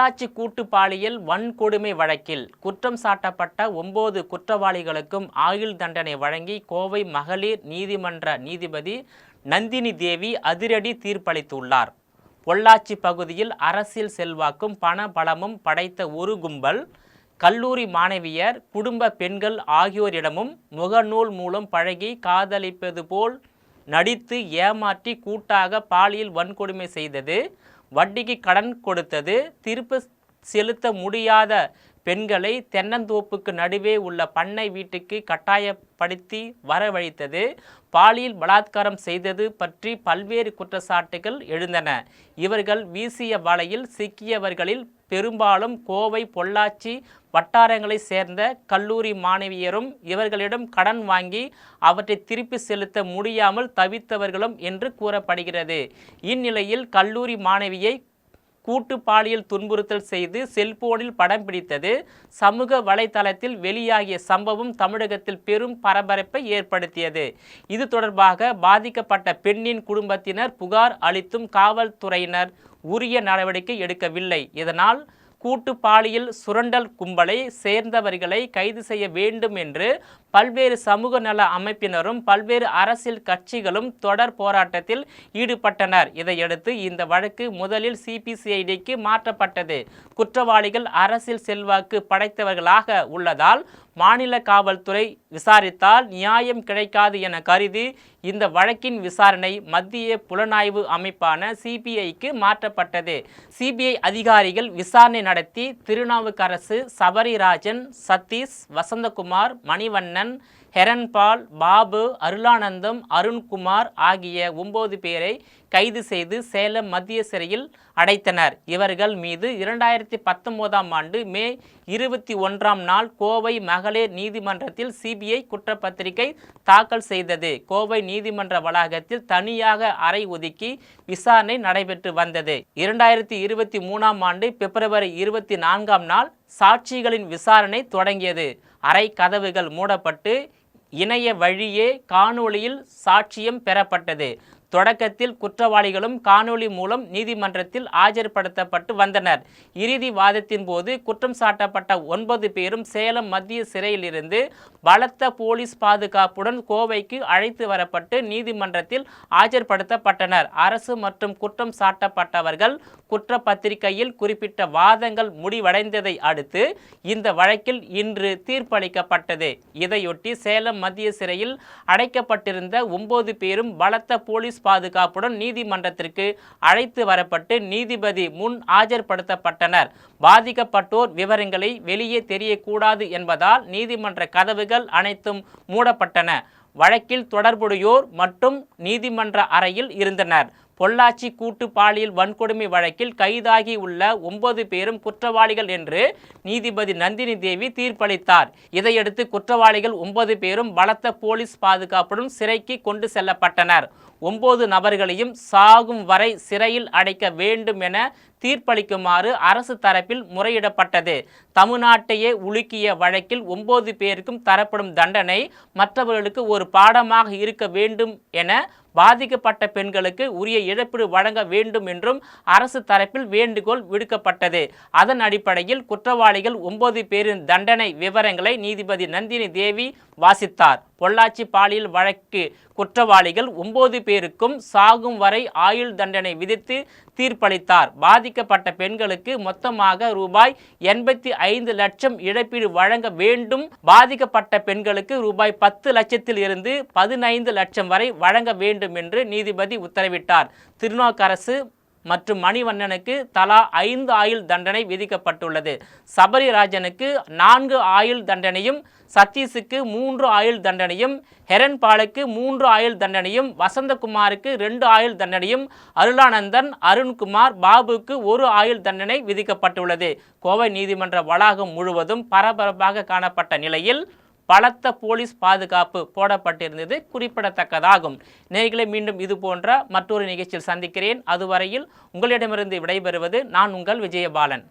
பொள்ளாச்சி கூட்டு பாலியல் வன்கொடுமை வழக்கில் குற்றம் சாட்டப்பட்ட 9 குற்றவாளிகளுக்கும் ஆயுள் தண்டனை வழங்கி கோவை மகளிர் நீதிமன்ற நீதிபதி நந்தினி தேவி அதிரடி தீர்ப்பளித்துள்ளார். பொள்ளாச்சி பகுதியில் அரசியல் செல்வாக்கும் பண பலமும் படைத்த ஒரு கும்பல் கல்லூரி மாணவியர், குடும்ப பெண்கள் ஆகியோரிடமும் முகநூல் மூலம் பழகி காதலிப்பது போல் நடித்து ஏமாற்றி கூட்டாக பாலியல் வன்கொடுமை செய்தது, வட்டிக்கு கடன் கொடுத்தது, திருப்பி செலுத்த முடியாத பெண்களை தென்னந்தோப்புக்கு நடுவே உள்ள பண்ணை வீட்டுக்கு கட்டாயப்படுத்தி வரவழைத்தது, பாலியல் பலாத்காரம் செய்தது பற்றி பல்வேறு குற்றச்சாட்டுகள் எழுந்தன. இவர்கள் வீசிய வலையில் சிக்கியவர்களில் பெரும்பாலும் கோவை, பொள்ளாச்சி வட்டாரங்களை சேர்ந்த கல்லூரி மாணவியரும் இவர்களிடம் கடன் வாங்கி அவற்றை திருப்பி செலுத்த முடியாமல் தவித்தவர்களும் என்று கூறப்படுகிறது. இந்நிலையில் கல்லூரி மாணவியை கூட்டு பாலியல் துன்புறுத்தல் செய்து செல்போனில் படம் பிடித்தது சமூக வலைதளத்தில் வெளியாகிய சம்பவம் தமிழகத்தில் பெரும் பரபரப்பை ஏற்படுத்தியது. இது தொடர்பாக பாதிக்கப்பட்ட பெண்ணின் குடும்பத்தினர் புகார் அளித்தும் காவல்துறையினர் உரிய நடவடிக்கை எடுக்கவில்லை. இதனால் கூட்டு பாலியல் சுரண்டல் கும்பலை சேர்ந்தவர்களை கைது செய்ய வேண்டும் என்று பல்வேறு சமூக நல அமைப்பினரும் பல்வேறு அரசியல் கட்சிகளும் தொடர் போராட்டத்தில் ஈடுபட்டனர். இதையடுத்து இந்த வழக்கு முதலில் சிபிசிஐடிக்கு மாற்றப்பட்டது. குற்றவாளிகள் அரசியல் செல்வாக்கு படைத்தவர்களாக உள்ளதால் மாநில காவல்துறை விசாரித்தால் நியாயம் கிடைக்காது என கருதி இந்த வழக்கின் விசாரணை மத்திய புலனாய்வு அமைப்பான சிபிஐக்கு மாற்றப்பட்டது. சிபிஐ அதிகாரிகள் விசாரணை நடத்தி திருநாவுக்கரசு, சபரிராஜன், சதீஷ், வசந்தகுமார், மணிவண்ணன், ஹெரன்பால், பாபு, அருளானந்தம், அருண்குமார் ஆகிய 9 பேரை கைது செய்து சேலம் மத்திய சிறையில் அடைத்தனர். இவர்கள் மீது 2019ஆம் ஆண்டு மே 21ஆம் நாள் கோவை மகளிர் நீதிமன்றத்தில் சிபிஐ குற்றப்பத்திரிகை தாக்கல் செய்தது. கோவை நீதிமன்ற வளாகத்தில் தனியாக அறை ஒதுக்கி விசாரணை நடைபெற்று வந்தது. 2023ஆம் ஆண்டு பிப்ரவரி 24ஆம் நாள் சாட்சிகளின் விசாரணை தொடங்கியது. அறை கதவுகள் மூடப்பட்டு இணைய வழியே காணொளியில் சாட்சியம் பெறப்பட்டது. தொடக்கத்தில் குற்றவாளிகளும் காணொளி மூலம் நீதிமன்றத்தில் ஆஜர்படுத்தப்பட்டு வந்தனர். இறுதி வாதத்தின் போது குற்றம் சாட்டப்பட்ட 9 பேரும் சேலம் மத்திய சிறையிலிருந்து பலத்த போலீஸ் பாதுகாப்புடன் கோவைக்கு அழைத்து வரப்பட்டு நீதிமன்றத்தில் ஆஜர்படுத்தப்பட்டனர். அரசு மற்றும் குற்றம் சாட்டப்பட்டவர்கள் குற்றப்பத்திரிகையில் குறிப்பிட்ட வாதங்கள் முடிவடைந்ததை அடுத்து இந்த வழக்கில் இன்று தீர்ப்பளிக்கப்பட்டது. இதையொட்டி சேலம் மத்திய சிறையில் அடைக்கப்பட்டிருந்த 9 பேரும் பலத்த போலீஸ் பாதுகாப்புடன் நீதிமன்றத்திற்கு அழைத்து வரப்பட்டு நீதிபதி முன் ஆஜர்படுத்தப்பட்டனர். பாதிக்கப்பட்டோர் விவரங்களை வெளியே தெரியக்கூடாது என்பதால் நீதிமன்ற கதவுகள் அனைத்தும் மூடப்பட்டன. வழக்கில் தொடர்புடையோர் மட்டும் நீதிமன்ற அறையில் இருந்தனர். பொள்ளாச்சி கூட்டு பாலியல் வன்கொடுமை வழக்கில் கைதாகி உள்ள 9 பேரும் குற்றவாளிகள் என்று நீதிபதி நந்தினி தேவி தீர்ப்பளித்தார். இதையடுத்து குற்றவாளிகள் 9 பேரும் பலத்த போலீஸ் பாதுகாப்புடன் சிறைக்கு கொண்டு செல்லப்பட்டனர். 9 நபர்களையும் சாகும் வரை சிறையில் அடைக்க வேண்டும் என தீர்ப்பளிக்குமாறு அரசு தரப்பில் முறையிடப்பட்டது. தமிழ்நாட்டையே உலுக்கிய வழக்கில் 9 பேருக்கும் தரப்படும் தண்டனை மற்றவர்களுக்கு ஒரு பாடமாக இருக்க வேண்டும் என பாதிக்கப்பட்ட பெண்களுக்கு உரிய இழப்பீடு வழங்க வேண்டும் என்றும் அரசு தரப்பில் வேண்டுகோள் விடுக்கப்பட்டது. அதன் அடிப்படையில் குற்றவாளிகள் 9 பேரின் தண்டனை விவரங்களை நீதிபதி நந்தினி தேவி வாசித்தார். பொள்ளாச்சி பாலியல் வழக்கு குற்றவாளிகள் 9 பேருக்கும் சாகும் வரை ஆயுள் தண்டனை விதித்து தீர்ப்பளித்தார். பாதிக்கப்பட்ட பெண்களுக்கு மொத்தமாக ரூபாய் 85 லட்சம் இழப்பீடு வழங்க வேண்டும். பாதிக்கப்பட்ட பெண்களுக்கு ரூபாய் 10 லட்சத்தில் இருந்து 15 லட்சம் வரை வழங்க வேண்டும் என்று நீதிபதி உத்தரவிட்டார். திருநாவுக்கரசு மற்றும் மணிவண்ணனுக்கு தலா 5 ஆயுள் தண்டனை விதிக்கப்பட்டுள்ளது. சபரிராஜனுக்கு 4 ஆயுள் தண்டனையும், சதீஷுக்கு 3 ஆயுள் தண்டனையும், ஹெரன்பாலுக்கு 3 ஆயுள் தண்டனையும், வசந்தகுமாருக்கு 2 ஆயுள் தண்டனையும், அருளானந்தன், அருண்குமார், பாபுக்கு 1 ஆயுள் தண்டனை விதிக்கப்பட்டுள்ளது. கோவை நீதிமன்ற வளாகம் முழுவதும் பரபரப்பாக காணப்பட்ட நிலையில் பலத்த போலீஸ் பாதுகாப்பு போடப்பட்டிருந்தது குறிப்பிடத்தக்கதாகும். நேயர்களே, மீண்டும் இது போன்ற மற்றொரு நிகழ்ச்சியில் சந்திக்கிறேன். அதுவரையில் உங்களிடமிருந்து விடைபெறுவது நான் உங்கள் விஜயபாலன்.